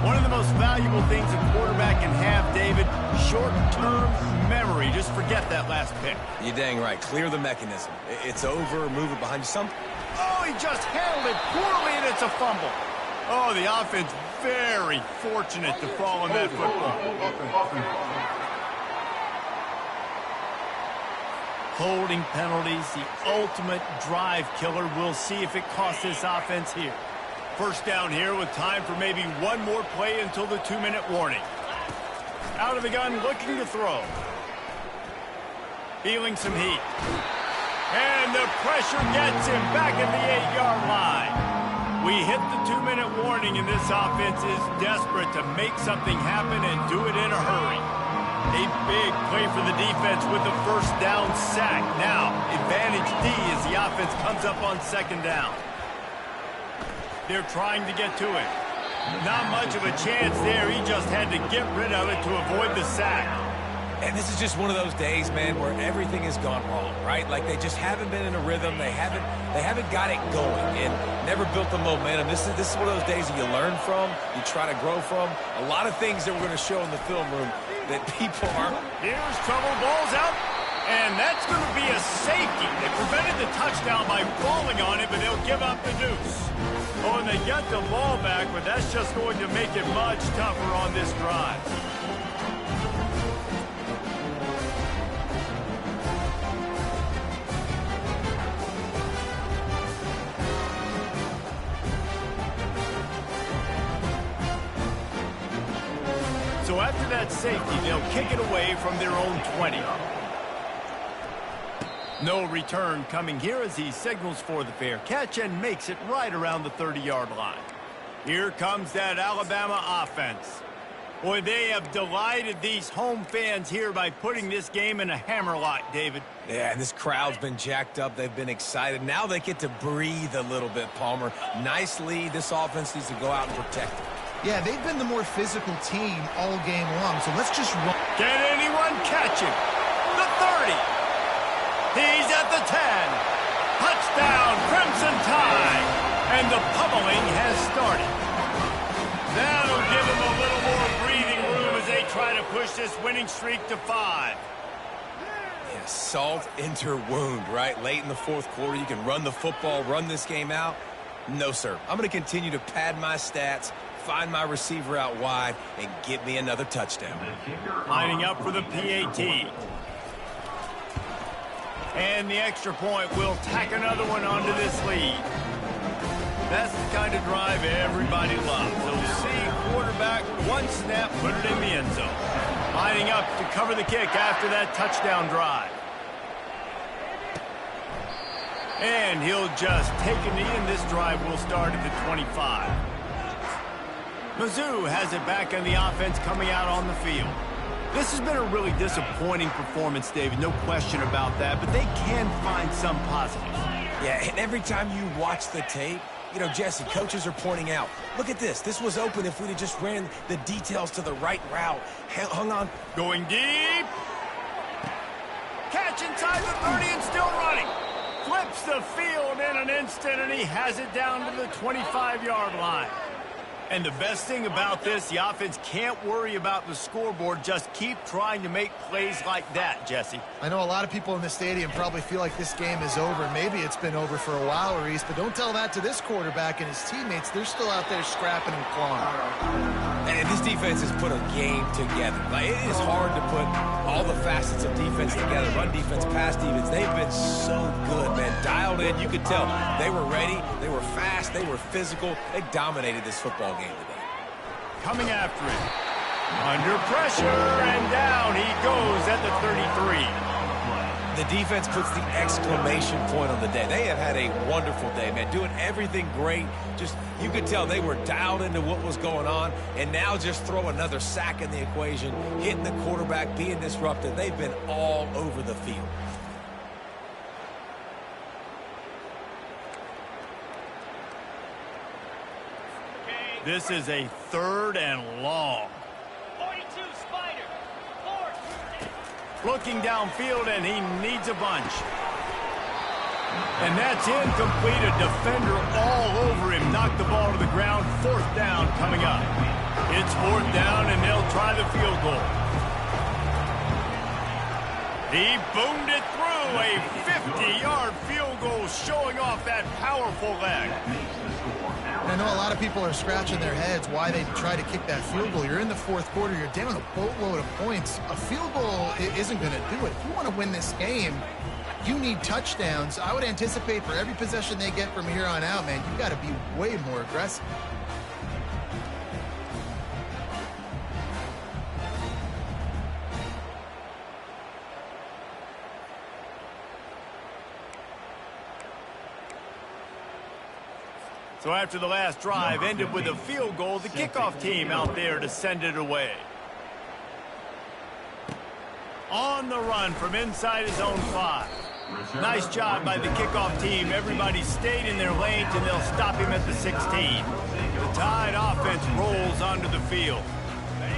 One of the most valuable things a quarterback can have, David, short-term memory. Just forget that last pick. You're dang right. Clear the mechanism. It's over. Move it behind you. Oh, he just handled it poorly, and it's a fumble. Oh, the offense very fortunate to fall on that football. Holding penalties, the ultimate drive killer. We'll see if it costs this offense here. 1st down here with time for maybe one more play until the 2-minute warning. Out of the gun, looking to throw. Feeling some heat. And the pressure gets him back at the 8-yard line. We hit the 2-minute warning, and this offense is desperate to make something happen and do it in a hurry. A big play for the defense with the 1st down sack. Now, advantage D as the offense comes up on 2nd down. They're trying to get to it. Not much of a chance there. He just had to get rid of it to avoid the sack. And this is just one of those days, man, where everything has gone wrong, right? Like they just haven't been in a rhythm. They haven't got it going and never built the momentum. This is one of those days that you learn from, you try to grow from. A lot of things that we're going to show in the film room that people aren't. Here's trouble, ball's out, and that's going to be a safety. They prevented the touchdown by falling on it, but they'll give up the deuce. Oh, and they get the ball back, but that's just going to make it much tougher on this drive. So after that safety, they'll kick it away from their own 20. No return coming here as he signals for the fair catch and makes it right around the 30-yard line. Here comes that Alabama offense. Boy, they have delighted these home fans here by putting this game in a hammerlock, David. Yeah, and this crowd's been jacked up. They've been excited. Now they get to breathe a little bit, Palmer. Nice lead. This offense needs to go out and protect it. Yeah, they've been the more physical team all game long, so let's just run. Can anyone catch him? The 30. He's at the 10. Touchdown, Crimson Tide. And the pummeling has started. That'll give them a little more breathing room as they try to push this winning streak to 5. Yeah, salt into wound, right? Late in the 4th quarter, you can run the football, run this game out. No, sir. I'm going to continue to pad my stats, find my receiver out wide, and get me another touchdown. Lining up for the PAT. And the extra point will tack another one onto this lead. That's the kind of drive everybody loves. They'll see quarterback, one snap, put it in the end zone. Lining up to cover the kick after that touchdown drive. And he'll just take a knee, and this drive will start at the 25. Mizzou has it back on the offense coming out on the field. This has been a really disappointing performance, David, no question about that, but they can find some positives. Yeah, and every time you watch the tape, you know, Jesse, coaches are pointing out, look at this. This was open if we'd have just ran the details to the right route. Hung on. Going deep. Catch inside the 30 and still running. the field in an instant, and he has it down to the 25-yard line. And the best thing about this, the offense can't worry about the scoreboard. Just keep trying to make plays like that, Jesse. I know a lot of people in the stadium probably feel like this game is over. Maybe it's been over for a while, Reese, but don't tell that to this quarterback and his teammates. They're still out there scrapping and clawing. And this defense has put a game together. Like, it is hard to put all the facets of defense together. Run defense, pass defense. They've been so good, man. Dialed in. You could tell they were ready. They were fast. They were physical. They dominated this football game today. Coming after it. Under pressure, and down he goes at the 33. The defense puts the exclamation point on the day. They have had a wonderful day, man, doing everything great. Just, you could tell they were dialed into what was going on, and now just throw another sack in the equation, hitting the quarterback, being disruptive. They've been all over the field. This is a 3rd and long. 42 Spider. 4. Looking downfield, and he needs a bunch. And that's incomplete. A defender all over him. Knocked the ball to the ground. 4th down coming up. It's 4th down, and they'll try the field goal. He boomed it through. A 50-yard field goal, showing off that powerful leg. I know a lot of people are scratching their heads why they try to kick that field goal. You're in the 4th quarter. You're down a boatload of points. A field goal isn't going to do it. If you want to win this game, you need touchdowns. I would anticipate for every possession they get from here on out, man, you've got to be way more aggressive. So after the last drive ended with a field goal, the kickoff team out there to send it away. On the run from inside his own 5. Nice job by the kickoff team. Everybody stayed in their lanes, and they'll stop him at the 16. The Tide offense rolls onto the field.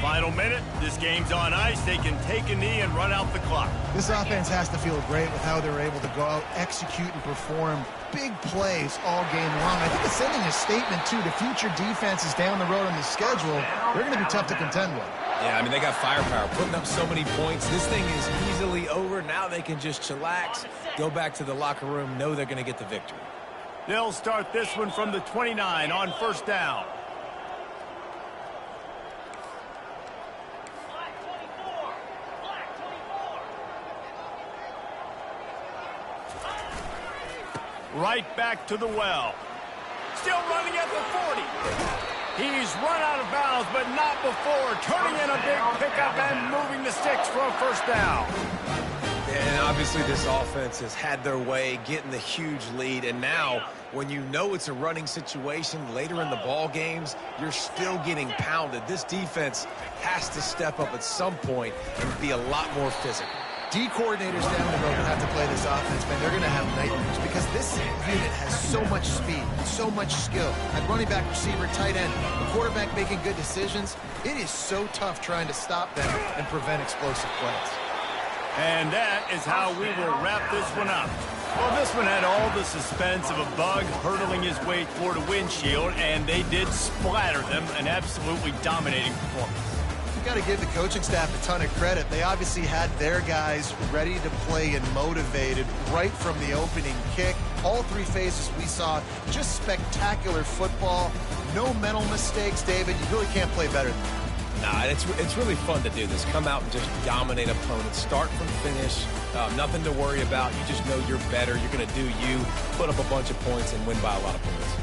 Final minute, this game's on ice. They can take a knee and run out the clock. This offense has to feel great with how they're able to go out, execute, and perform big plays all game long. I think it's sending a statement, too, to future defenses down the road on the schedule. They're going to be tough to contend with. Yeah, I mean, they got firepower, putting up so many points. This thing is easily over. Now they can just chillax, go back to the locker room, know they're going to get the victory. They'll start this one from the 29 on 1st down. Right back to the well. Still running at the 40. He's run out of bounds, but not before. Turning in a big pickup and moving the sticks for a 1st down. And obviously this offense has had their way, getting the huge lead. And now, when you know it's a running situation later in the ball games, you're still getting pounded. This defense has to step up at some point and be a lot more physical. D coordinators down the road will have to play this offense, man. They're going to have nightmares because this unit has so much speed, so much skill. At running back, receiver, tight end, the quarterback making good decisions. It is so tough trying to stop them and prevent explosive plays. And that is how we will wrap this one up. Well, this one had all the suspense of a bug hurtling his way toward a windshield, and they did splatter them. An absolutely dominating performance. Got to give the coaching staff a ton of credit. They obviously had their guys ready to play and motivated right from the opening kick. All 3 phases we saw, just spectacular football. No mental mistakes, David. You really can't play better than that. Nah, it's really fun to do this. Come out and just dominate opponents. Start from finish. Nothing to worry about. You just know you're better. You're going to do you, put up a bunch of points, and win by a lot of points.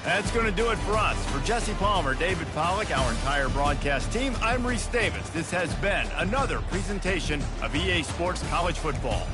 That's going to do it for us. For Jesse Palmer, David Pollack, our entire broadcast team, I'm Reese Davis. This has been another presentation of EA Sports College Football.